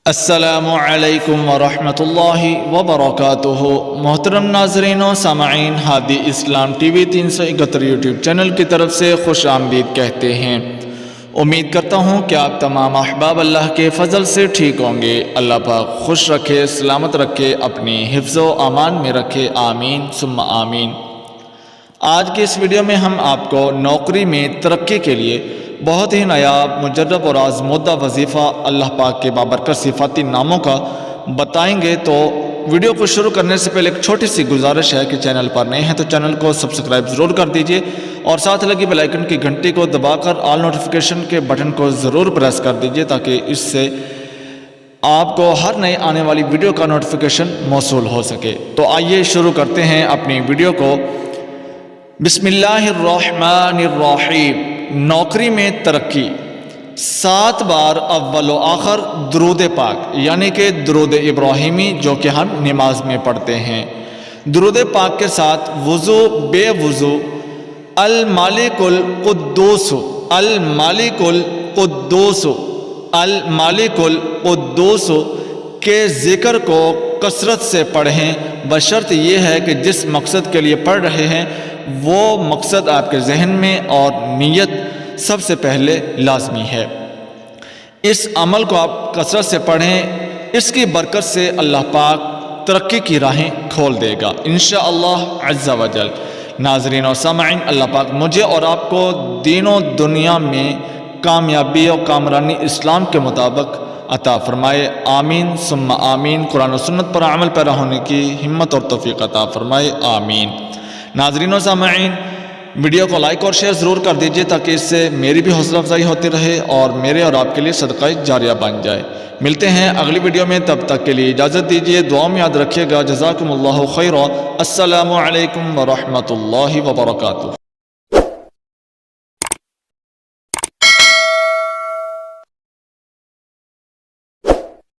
السلام علیکم ورحمۃ اللہ وبرکاتہ۔ محترم ناظرین و سامعین، ہادی اسلام ٹی وی 371 یوٹیوب چینل کی طرف سے خوش آمدید کہتے ہیں۔ امید کرتا ہوں کہ آپ تمام احباب اللہ کے فضل سے ٹھیک ہوں گے۔ اللہ پاک خوش رکھے، سلامت رکھے، اپنی حفظ و امان میں رکھے، آمین ثم آمین۔ آج کی اس ویڈیو میں ہم آپ کو نوکری میں ترقی کے لیے بہت ہی نایاب، مجرب اور آزمودہ وظیفہ اللہ پاک کے بابرکت صفاتی ناموں کا بتائیں گے۔ تو ویڈیو کو شروع کرنے سے پہلے ایک چھوٹی سی گزارش ہے کہ چینل پر نئے ہیں تو چینل کو سبسکرائب ضرور کر دیجئے اور ساتھ لگی بیل آئیکن کی گھنٹی کو دبا کر آل نوٹیفیکیشن کے بٹن کو ضرور پریس کر دیجئے تاکہ اس سے آپ کو ہر نئے آنے والی ویڈیو کا نوٹیفیکیشن موصول ہو سکے۔ تو آئیے شروع کرتے ہیں اپنی ویڈیو کو۔ بسم اللہ الرحمن الرحیم۔ نوکری میں ترقی 7 بار اول و آخر درود پاک یعنی کہ درود ابراہیمی جو کہ ہم نماز میں پڑھتے ہیں، درود پاک کے ساتھ وضو بے وضو المالک القدوس المالک القدوس المالک القدوس کے ذکر کو کثرت سے پڑھیں، بشرط یہ ہے کہ جس مقصد کے لیے پڑھ رہے ہیں وہ مقصد آپ کے ذہن میں اور نیت سب سے پہلے لازمی ہے۔ اس عمل کو آپ کثرت سے پڑھیں، اس کی برکت سے اللہ پاک ترقی کی راہیں کھول دے گا انشاءاللہ عز و جل۔ ناظرین و سامعین، اللہ پاک مجھے اور آپ کو دین و دنیا میں کامیابی و کامرانی اسلام کے مطابق عطا فرمائے، آمین ثم آمین۔ قرآن و سنت پر عمل پیرا ہونے کی ہمت اور توفیق عطا فرمائے، آمین۔ ناظرین و سامعین، ویڈیو کو لائک اور شیئر ضرور کر دیجئے تاکہ اس سے میری بھی حوصلہ افزائی ہوتی رہے اور میرے اور آپ کے لیے صدقہ جاریہ بن جائے۔ ملتے ہیں اگلی ویڈیو میں، تب تک کے لیے اجازت دیجئے، دعا میں یاد رکھیے گا۔ جزاکم اللہ خیرا۔ السلام علیکم ورحمۃ اللہ وبرکاتہ۔